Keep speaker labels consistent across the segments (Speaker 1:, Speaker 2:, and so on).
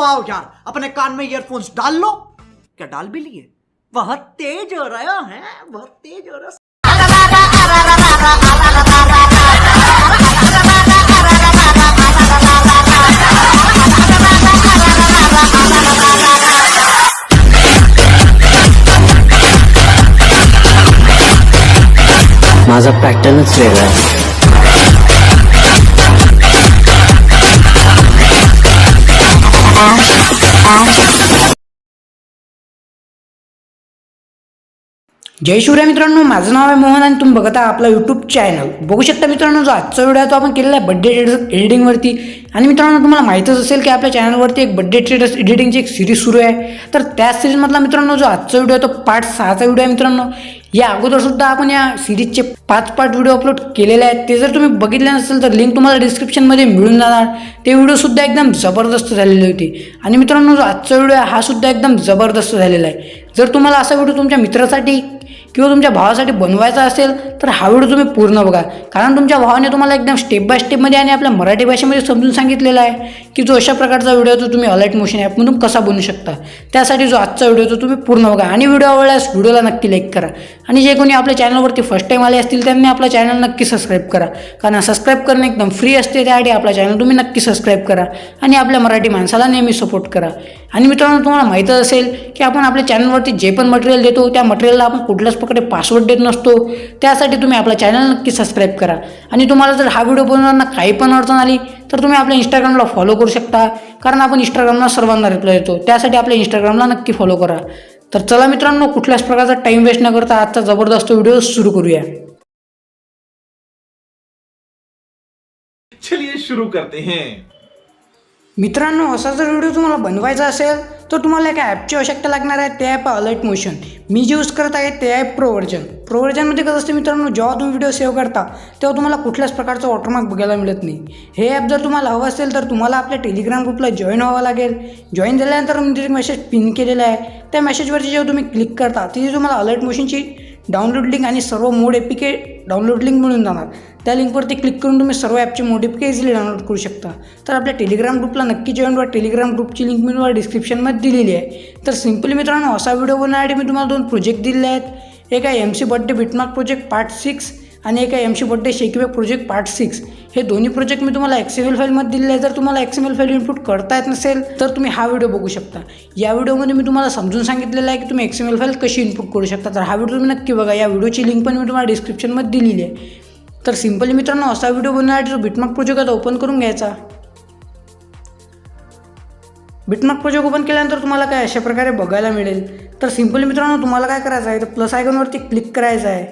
Speaker 1: तो आओ यार, अपने कान में ईयरफोन्स डाल लो। क्या डाल भी लिए? बहुत तेज हो रहा है, बहुत तेज हो रहा है।
Speaker 2: माझा पॅटर्नच वेगळा आहे।
Speaker 3: जय शिवराय मित्रांनो, माझं नाव आहे मोहन आणि तुम्ही बघता आपला यूट्यूब चॅनल। बघू शकता मित्रांनो, जो आजचा व्हिडिओ आहे तो आपण केलेला आहे बर्थडे एडिटिंगवरती। आणि मित्रांनो, तुम्हाला माहीतच असेल की आपल्या चॅनलवरती एक बर्थडे स्टेटस एडिटिंगची एक सिरीज सुरू आहे। तर त्या सिरीजमधला मित्रांनो जो आजचा व्हिडिओ आहे तो पार्ट 6चा व्हिडिओ आहे मित्रांनो। या अगोदरसुद्धा आपण या सिरीजचे 5 पार्ट व्हिडिओ अपलोड केलेले आहेत। ते जर तुम्ही बघितले नसेल तर लिंक तुम्हाला डिस्क्रिप्शनमध्ये मिळून जाणार। ते व्हिडिओसुद्धा एकदम जबरदस्त झालेले होते। आणि मित्रांनो, जो आजचा व्हिडिओ आहे हा सुद्धा एकदम जबरदस्त झालेला आहे। जर तुम्हाला असा व्हिडिओ तुमच्या मित्रासाठी किंवा तुमच्या भावासाठी बनवायचा असेल तर हा व्हिडिओ तुम्ही पूर्ण बघा, कारण तुमच्या भावाने तुम्हाला एकदम स्टेप बाय स्टेपमध्ये आणि आपल्या मराठी भाषेमध्ये समजून सांगितलेला आहे की जो अशा प्रकारचा व्हिडिओ तो तुम्ही अलाइट मोशन ॲपमधून कसा बनवू शकता। त्यासाठी जो आजचा व्हिडिओ तो तुम्ही पूर्ण बघा आणि व्हिडिओ आवडल्यास व्हिडिओला नक्की लाईक करा। आणि जे कोणी आपल्या चॅनलवरती फर्स्ट टाईम आले असतील त्यांनी आपला चॅनल नक्की सबस्क्राईब करा, कारण सबस्क्राईब करणे एकदम फ्री असते। त्यासाठी आपला चॅनल तुम्ही नक्की सबस्क्राईब करा आणि आपल्या मराठी माणसाला नेहमी सपोर्ट करा। आणि मित्रांनो, तुम्हाला माहीतच असेल की आपण आपल्या चॅनलवरती जे पण मटेरियल देतो त्या मटेरियलला आपण कुठल्याच प्रकारे पासवर्ड देत नसतो। त्यासाठी तुम्ही आपला चॅनल नक्की सबस्क्राईब करा। आणि तुम्हाला जर हा व्हिडिओ बनवताना काही पण अडचण आली तर तुम्ही आपल्या इंस्टाग्रामला फॉलो करू शकता, कारण आपण इंस्टाग्रामला सर्वांना रिप्लाय देतो। त्यासाठी आपल्या इंस्टाग्रामला नक्की फॉलो करा। तर चला मित्रांनो, कुठल्याच प्रकारचा टाइम वेस्ट न करता आजचा जबरदस्त व्हिडिओ सुरू करूया।
Speaker 4: चलिए शुरू करते हैं।
Speaker 3: मित्रांनो, असा जर व्हिडिओ तुम्हाला बनवायचा असेल तर तुम्हाला एका ॲपची आवश्यकता लागणार आहे। ते ॲप अलाइट मोशन। मी जे यूज करत आहे ते आहे प्रो व्हर्जनमध्ये कसं असते मित्रांनो, जेव्हा तुम्ही व्हिडिओ सेव्ह करता तेव्हा तुम्हाला कुठल्याच प्रकारचा वॉटरमार्क बघायला मिळत नाही। हे ॲप जर तुम्हाला हवं असेल तर तुम्हाला आपल्या टेलिग्राम ग्रुपला जॉईन व्हावं लागेल। जॉईन झाल्यानंतर मी तिथे मेसेज पिन केलेला आहे। त्या मेसेजवरती जेव्हा तुम्ही क्लिक करता तिथे तुम्हाला अलाइट मोशनची डाउनलोड लिंक आणि सर्व मोड एपीके डाउनलोड लिंक मिळून जाणार। त्या लिंकवरती क्लिक करून तुम्ही सर्व ॲपचे मोड एपीके इझिली डाउनलोड करू शकता। तर आपल्या टेलिग्राम ग्रुपला नक्की जॉईन व्हा। टेलिग्राम ग्रुपची लिंक मी तुम्हाला डिस्क्रिप्शनमध्ये दिलेली आहे। तर सिम्पली मित्रांनो, असा व्हिडिओ बनवण्यासाठी मी तुम्हाला 2 प्रोजेक्ट दिलेले आहेत। एक आहे MC birthday Bitmark project part 6 आणि एक आहे MC बर्थडे शेकीबॅक प्रोजेक्ट पार्ट 6। हे दोन्ही प्रोजेक्ट मी तुम्हाला XML फाईलमध्ये दिलेले आहे। जर तुम्हाला XML फाईल इनपुट करता येत नसेल तर तुम्ही हा व्हिडिओ बघू शकता। या व्हिडिओमध्ये मी तुम्हाला समजून सांगितलेलं आहे की तुम्ही XML फाईल कशी इनपुट करू शकता। तर हा व्हिडिओ तुम्ही नक्की बघा। या व्हिडिओची लिंक पण मी तुम्हाला डिस्क्रिप्शनमध्ये दिलेली आहे। तर सिम्पली मित्रांनो, असा व्हिडिओ बनवण्यासाठी जो बिटमार्क प्रोजेक्ट आता ओपन करून घ्यायचा। बिटमार्क प्रोजेक्ट ओपन केल्यानंतर तुम्हाला काय अशा प्रकारे बघायला मिळेल। तर सिम्पली मित्रांनो, तुम्हाला काय करायचं आहे, तर प्लस आयकॉनवरती क्लिक करायचं आहे,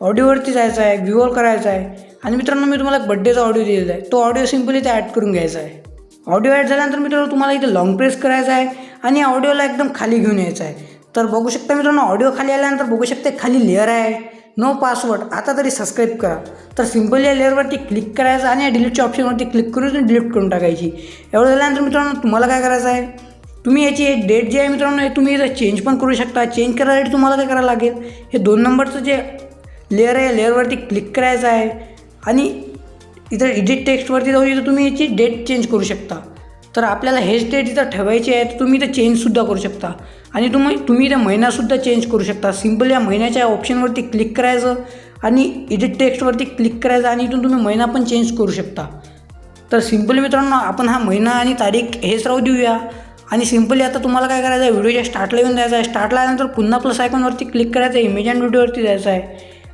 Speaker 3: ऑडिओवरती जायचं आहे, व्ह्यूवर करायचं आहे। आणि मित्रांनो, मी तुम्हाला एक बड्डेचा ऑडिओ दिलेला आहे, तो ऑडिओ सिम्पली ते ॲड करून घ्यायचा आहे। ऑडिओ ॲड झाल्यानंतर मित्रांनो तुम्हाला इथे लॉंग प्रेस करायचा आहे आणि ऑडिओला एकदम खाली घेऊन यायचं आहे। तर बघू शकता मित्रांनो, ऑडिओ खाली आल्यानंतर बघू शकता खाली लेअर आहे, नो पासवर्ड। आता तरी सबस्क्राईब करा। तर सिम्पली या लेअरवरती क्लिक करायचं आणि या डिलीटच्या ऑप्शनवरती क्लिक करून डिलीट करून टाकायची। एवढं झाल्यानंतर मित्रांनो तुम्हाला काय करायचं आहे, तुम्ही याची डेट जी आहे मित्रांनो हे तुम्ही इथं चेंज पण करू शकता। चेंज करायसाठी तुम्हाला काय करायला लागेल, हे 2 नंबरचं जे लेअर आहे या लेअरवरती क्लिक करायचं आहे आणि इथं एडिट टेक्स्टवरती जाऊन इथं तुम्ही याची डेट चेंज करू शकता। तर आपल्याला हेच डेट इथं ठेवायची आहे, तर तुम्ही इथं चेंजसुद्धा करू शकता। आणि तुम्ही इथं महिनासुद्धा चेंज करू शकता। सिम्पल या महिन्याच्या ऑप्शनवरती क्लिक करायचं आणि एडिट टेक्स्टवरती क्लिक करायचं आणि इथून तुम्ही महिना पण चेंज करू शकता। तर सिम्पली मित्रांनो, आपण हा महिना आणि तारीख हेच राहू देऊया। आणि सिम्पली आता तुम्हाला काय करायचं आहे, व्हिडिओच्या स्टार्टला येऊन द्यायचं आहे। स्टार्टला आल्यानंतर पुन्हा प्लस आयकॉनवरती क्लिक करायचं आहे, इमेज अँड व्हिडिओवरती जायचं आहे।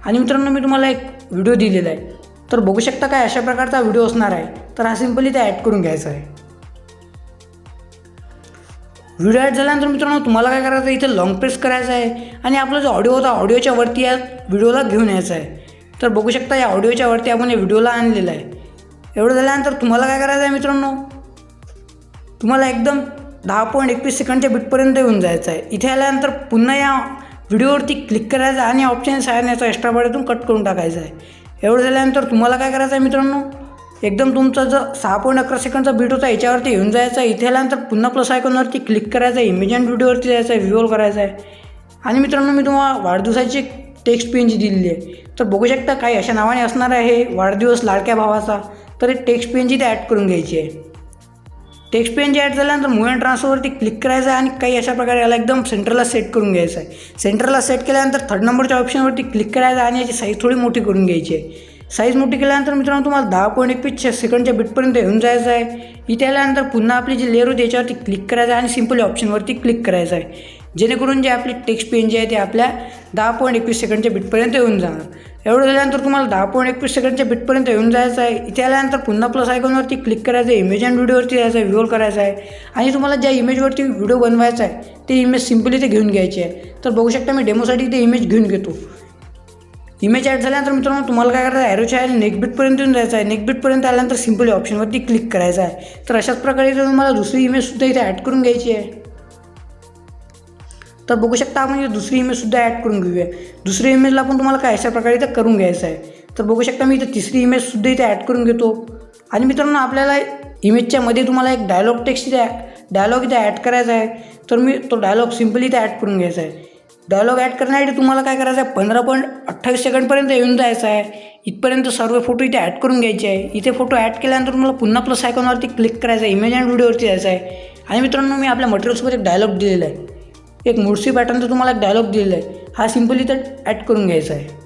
Speaker 3: आणि मित्रांनो, मी तुम्हाला एक व्हिडिओ दिलेला आहे, तर बघू शकता काय अशा प्रकारचा व्हिडिओ असणार आहे। तर हा सिम्पली ते ॲड करून घ्यायचा आहे। व्हिडिओ ॲड झाल्यानंतर मित्रांनो तुम्हाला काय करायचं आहे, इथे लॉंग प्रेस करायचं आहे आणि आपला जो ऑडिओ होता ऑडिओच्या वरती या व्हिडिओला घेऊन यायचं आहे। तर बघू शकता या ऑडिओच्या वरती आपण या व्हिडिओला आणलेलं आहे। एवढं झाल्यानंतर तुम्हाला काय करायचं आहे मित्रांनो, तुम्हाला एकदम 10.21 सेकंडच्या बिटपर्यंत येऊन जायचं आहे। इथे आल्यानंतर पुन्हा या व्हिडिओवरती क्लिक करायचं आणि ऑप्शन याचा एक्स्ट्रा पार्टून कट करून टाकायचं आहे। एवढं झाल्यानंतर तुम्हाला काय करायचं आहे मित्रांनो, एकदम तुमचा जो 6.11 सेकंडचा बीट होता याच्यावरती येऊन जायचं आहे। इथे आल्यानंतर पुन्हा प्लस आयकॉनवरती क्लिक करायचं आहे, इमेज अँड व्हिडिओवरती जायचं आहे, व्ह्यूवर करायचं आहे। आणि मित्रांनो, मी तुम्हाला वाढदिवसाची टेक्स्ट PNG दिलेली आहे। तर बघू शकता काही अशा नावाने असणार आहे, वाढदिवस लाडक्या भावाचा। तर एक टेक्स्ट PNG ते ॲड करून घ्यायची आहे। टेक्स्ट पेन ॲड झाल्यानंतर मूव अँड ट्रान्सफरवरती क्लिक करायचं आहे आणि काही अशा प्रकारे याला एकदम सेंटरला सेट करून घ्यायचं आहे. सेंटरला सेट केल्यानंतर 3rd नंबरच्या ऑप्शनवरती क्लिक करायचं आणि याची साईज थोडी मोठी करून घ्यायची आहे. साईज मोठी केल्यानंतर मित्रांनो तुम्हाला 10.21 सेकंडच्या बिटपर्यंत येऊन जायचं आहे. इथे आल्यानंतर पुन्हा आपली जी लेअर होती याच्यावरती क्लिक करायचं आहे आणि सिम्पली ऑप्शनवरती क्लिक करायचं आहे, जेणेकरून जे आपली टेक्स्ट पेन जे आहे ते आपल्या 10.21 सेकंडच्या बिटपर्यंत येऊन जाणार. एवढं झाल्यानंतर तुम्हाला 10.21 सेकंडच्या बिटपर्यंत येऊन जायचं आहे. इथे आल्यानंतर पुन्हा प्लस आयकॉनवरती क्लिक करायचं आहे, इमेज अँड व्हिडिओवरती जायचं आहे, व्ह्यूअर करायचं आहे आणि तुम्हाला ज्या इमेजवरती व्हिडिओ बनवायचा आहे ते इमेज सिम्पली ते घेऊन घ्यायची आहे. तर बघू शकता मी डेमोसाठी ते इमेज घेऊन घेतो. इमेज ॲड झाल्यानंतर मित्रांनो तुम्हाला काय करायचं आहे, ॲरोच्या आहे नेक बिटपर्यंत येऊन जायचं आहे. नेक बिटपर्यंत आल्यानंतर सिम्पली ऑप्शनवरती क्लिक करायचं आहे. तर अशाच प्रकारे तुम्हाला दुसरी इमेजसुद्धा इथे ॲड करून घ्यायची आहे. तर बघू शकता आपण दुसरी इमेजसुद्धा ॲड करून घेऊया. दुसरी इमेजला पण तुम्हाला काय अशा प्रकारे इथं करून घ्यायचं आहे. तर बघू शकता मी इथं तिसरी इमेजसुद्धा इथे ॲड करून घेतो. आणि मित्रांनो आपल्याला इमेजच्या मध्ये तुम्हाला एक डायलॉग टेक्स्ट इथे डायलॉग इथे ॲड करायचा आहे. तर मी तो डायलॉग सिम्पली इथे ॲड करून घ्यायचा आहे. डायलॉग ॲड करण्यासाठी तुम्हाला काय करायचं आहे, 15.28 सेकंडपर्यंत येऊन जायचं आहे. इथपर्यंत सर्व फोटो इथे ॲड करून घ्यायचे आहे. इथे फोटो ॲड केल्यानंतर तुम्हाला पुन्हा प्लस आयकॉनवरती क्लिक करायचं आहे, इमेज अँड व्हिडिओवरती जायचं आहे. आणि मित्रांनो मी आपल्या मटेरियल्सवर एक डायलॉग दिलेला आहे, एक मोडसी पॅटर्नचा तुम्हाला एक डायलॉग दिलेला आहे. हा सिम्पली इथं ॲड करून घ्यायचा आहे.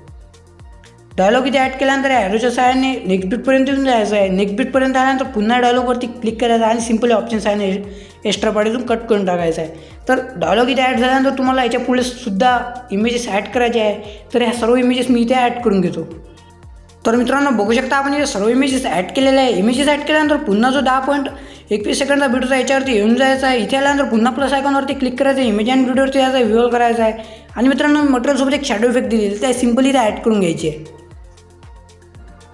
Speaker 3: डायलॉग इथे ॲड केल्यानंतर ॲरोच्या सहाय्याने नेक्स्ट बीटपर्यंत येऊन जायचं आहे. नेक्स्ट बीटपर्यंत आल्यानंतर पुन्हा डायलॉगवरती क्लिक करायचं आणि सिम्पली ऑप्शन सहाय्याने एक्स्ट्रा पार्टीतून कट करून टाकायचं आहे. तर डायलॉग इथे ॲड झाल्यानंतर तुम्हाला याच्या पुढे सुद्धा इमेजेस ॲड करायचे आहे. तर ह्या सर्व इमेजेस मी इथे ॲड करून घेतो. तर मित्रांनो बघू शकता आपण इथे सर्व इमेजेस ॲड केलेले आहे. इमेजेस ॲड केल्यानंतर पुन्हा जो 10.21 सेकंडचा व्हिडिओ आहे याच्यावरती येऊन जायचा आहे. इथे आल्यानंतर पुन्हा प्लस आयकॉनवरती क्लिक करायचं आहे, इमेज अँड व्हिडिओवरती जायचं आहे, व्ह्यूअर करायचं आहे. आणि मित्रांनो मटेरियलसोबत एक शॅडो इफेक्ट दिलेली त्या सिम्पली इथे ॲड करून घ्यायची आहे.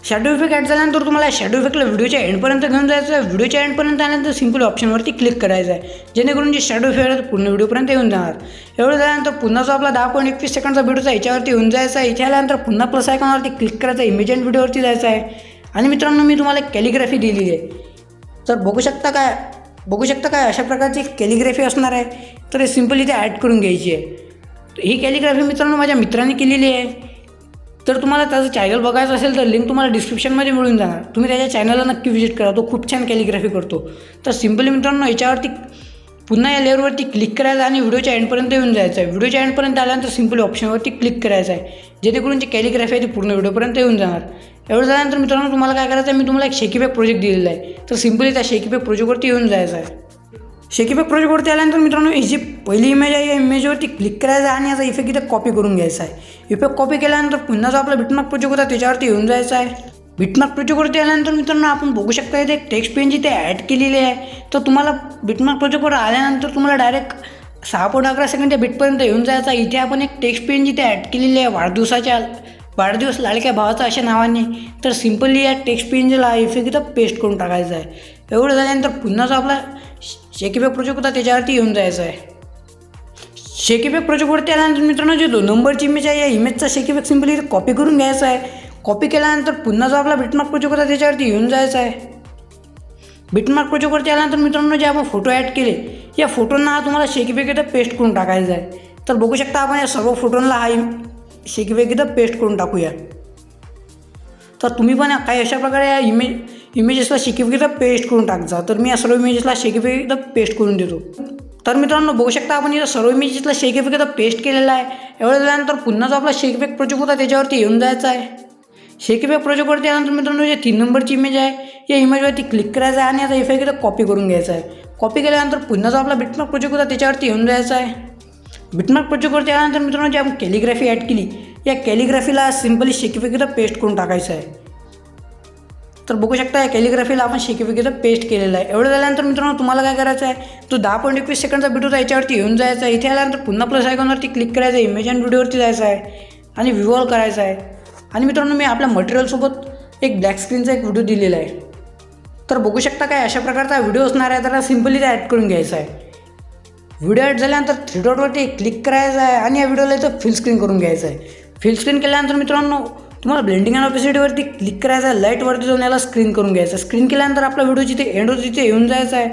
Speaker 3: शॅडो इफेक्ट ॲड झाल्यानंतर तुम्हाला शॅडो इफेक्टला व्हिडिओच्या एंडपर्यंत घेऊन जायचं आहे. व्हिडिओच्या एंडपर्यंत आल्यानंतर सिम्पल ऑप्शनवरती क्लिक करायचं आहे, जेणेकरून जे शॅडो इफेक्ट आहे पूर्ण व्हिडिओपर्यंत येऊन जाणार. एवढं झाल्यानंतर पुन्हा जो आपला 10.21 सेकंडचा व्हिडिओचा याच्यावरती येऊन जायचा आहे. इथे आल्यानंतर पुन्हा प्लस आयकॉनवरती क्लिक करायचं आहे, इमेज अँड व्हिडिओवरती जायचं आहे. आणि मित्रांनो मी तुम्हाला एक कॅलिग्राफी दिलेली आहे. तर बघू शकता काय अशा प्रकारची कॅलिग्राफी असणार आहे. तर हे सिम्पली इथे ॲड करून घ्यायची आहे. ही कॅलिग्राफी मित्रांनो माझ्या मित्राने केलेली आहे. तर तुम्हाला त्याचं चॅनल बघायचं असेल तर लिंक तुम्हाला डिस्क्रिप्शनमध्ये मिळून जाणार. तुम्ही त्याच्या चॅनलला नक्की व्हिजिट करा, तो खूप छान कॅलिग्राफी करतो. तर सिम्पली मित्रांनो याच्यावरती पुन्हा या लेअरवरती क्लिक करायचं आणि व्हिडिओच्या एंडपर्यंत येऊन जायचं आहे. व्हिडिओच्या एंडपर्यंत आल्यानंतर सिम्पली ऑप्शनवरती क्लिक करायचं आहे, जेणेकरून जी कॅलिग्राफी आहे ती पूर्ण व्हिडिओपर्यंत येऊन जाणार. एवढं झाल्यानंतर मित्रांनो तुम्हाला काय करायचं आहे, मी तुम्हाला एक शेकीबॅक प्रोजेक्ट दिलेला आहे. तर सिम्पली त्या शेकीबॅक प्रोजेक्टवरती येऊन जायचं आहे. शेकीबॅक प्रोजेक्टवरती आल्यानंतर मित्रांनो ही जी पहिली इमेज आहे या इमेजवरती क्लिक करायचं आहे आणि याचा इफेक्ट इथे कॉपी करून घ्यायचा आहे. इफेक्ट कॉपी केल्यानंतर पुन्हा जो आपला बिटमार्क प्रोजेक्ट होता त्याच्यावरती येऊन जायचं आहे. बिटमार्क प्रोजेक्टवरती आल्यानंतर मित्रांनो आपण बघू शकता इथे टेक्स्ट पेन जिथे ॲड केलेली आहे. तर तुम्हाला बिटमार्क प्रोजेक्टवर आल्यानंतर तुम्हाला डायरेक्ट 6.11 सेकंडच्या बिटपर्यंत येऊन जायचा. इथे आपण एक टेक्स्ट पेन जिथे ॲड केलेली आहे वाढदिवस लाडक्या भावाचा अशा नावाने. तर सिम्पली या टेक्स्ट पेनला इफेक्ट इथं पेस्ट करून टाकायचं आहे. एवढं झाल्यानंतर पुन्हा जो आपला शेकीबॅक प्रोजेक्ट होता त्याच्यावरती येऊन जायचं आहे. शेकीबॅक प्रोजेक्टवरती आल्यानंतर मित्रांनो जे 2 नंबरची इमेज आहे या इमेजचा शेकीबॅक सिम्पली कॉपी करून घ्यायचा आहे. कॉपी केल्यानंतर पुन्हा जो आपला बिटमार्क प्रोजेक्ट होता त्याच्यावरती येऊन जायचं आहे. बिटमार्क प्रोजेक्टवरती आल्यानंतर मित्रांनो जे आपण फोटो ॲड केले या फोटोंना हा तुम्हाला शेकीबॅक इथं पेस्ट करून टाकायचा आहे. तर बघू शकता आपण या सर्व फोटोंना हा शेकीबॅक इथं पेस्ट करून टाकूया. तर तुम्ही पण काही अशा प्रकारे या इमेजेसला शेकीबॅक इथं पेस्ट करून टाकजा. तर मी या सर्व इमेजेसला शेकीबॅक इथं पेस्ट करून देतो. तर मित्रांनो बघू शकता आपण इथं सर्व इमेजेसला शेकीबॅक इथं पेस्ट केलेला आहे. एवढं झाल्यानंतर पुन्हा जो आपला शेकीबॅक प्रोजेक्ट होता त्याच्यावरती येऊन जायचं आहे. शेकीबॅक प्रोजेक्टवरती आल्यानंतर मित्रांनो जे 3 नंबरची इमेज आहे या इमेजवरती क्लिक करायचं आहे आणि याचा इफेक्ट इथं कॉपी करून घ्यायचा आहे. कॉपी केल्यानंतर पुन्हा जो आपला बिटमार्क प्रोजेक्ट होता त्याच्यावरती येऊन जायचं आहे. बिटमार्क प्रोजेक्टवरती आल्यानंतर मित्रांनो जी आपण कॅलिग्राफी ॲड केली या कॅलिग्राफीला सिम्पली शेकीबॅक इथं पेस्ट करून टाकायचं आहे. तर बघू शकता या कॅलिग्राफीला आपण शेकीबॅक इथं पेस्ट केलेलं आहे. एवढं झाल्यानंतर मित्रांनो तुम्हाला काय करायचं आहे, तो 10.21 सेकंडचा व्हिडिओ होता याच्यावरती येऊन जायचा आहे. इथे आल्यानंतर पुन्हा प्लस आयकॉनवरती क्लिक करायचं आहे, इमेज अँड व्हिडिओवरती जायचं आहे आणि व्ह्यूअर करायचं आहे. आणि मित्रांनो मी आपल्या मटेरियलसोबत एक ब्लॅक स्क्रीनचा एक व्हिडिओ दिलेला आहे. तर बघू शकता काय अशा प्रकारचा व्हिडिओ असणार आहे. तर सिम्पली ते ॲड करून घ्यायचा आहे. व्हिडिओ ॲड झाल्यानंतर 3 डॉटवरती क्लिक करायचं आहे आणि या व्हिडिओला इथं फिल स्क्रीन करून घ्यायचं आहे. फिल स्क्रीन केल्यानंतर मित्रांनो तुम्हाला ब्लेंडिंग अँड ऑपेसिटीवरती क्लिक करायचं आहे. लाईटवरती जाऊन याला स्क्रीन करून घ्यायचं. स्क्रीन केल्यानंतर आपला व्हिडिओ जिथे एंड होतो तिथे येऊन जायचं आहे.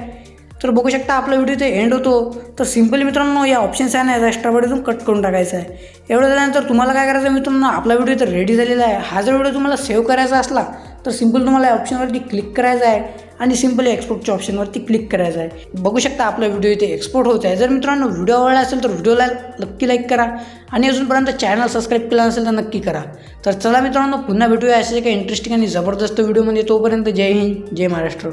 Speaker 3: तर बघू शकता आपला व्हिडिओ इथे एंड होतो. तर सिम्पली मित्रांनो या ऑप्शन्स आहे ना याचा एक्स्ट्रा व्हिडिओतून कट करून टाकायचा आहे. एवढं झाल्यानंतर तुम्हाला काय करायचं मित्रांनो, आपला व्हिडिओ इथं रेडी झालेला आहे. हा जर व्हिडिओ तुम्हाला सेव्ह करायचा असला तर सिम्पल तुम्हाला या ऑप्शनवरती क्लिक करायचा आहे आणि सिम्पली एक्सपोर्टच्या ऑप्शनवरती क्लिक करायचं आहे. बघू शकता आपला व्हिडिओ इथे एक्सपोर्ट होत आहे. जर मित्रांनो व्हिडिओ आवडला असेल तर व्हिडिओला नक्की लाईक करा आणि अजूनपर्यंत चॅनल सबस्क्राईब केला असेल तर नक्की करा. तर चला मित्रांनो, पुन्हा भेटूया असे काही इंटरेस्टिंग आणि जबरदस्त व्हिडिओमध्ये. तोपर्यंत जय हिंद, जय महाराष्ट्र.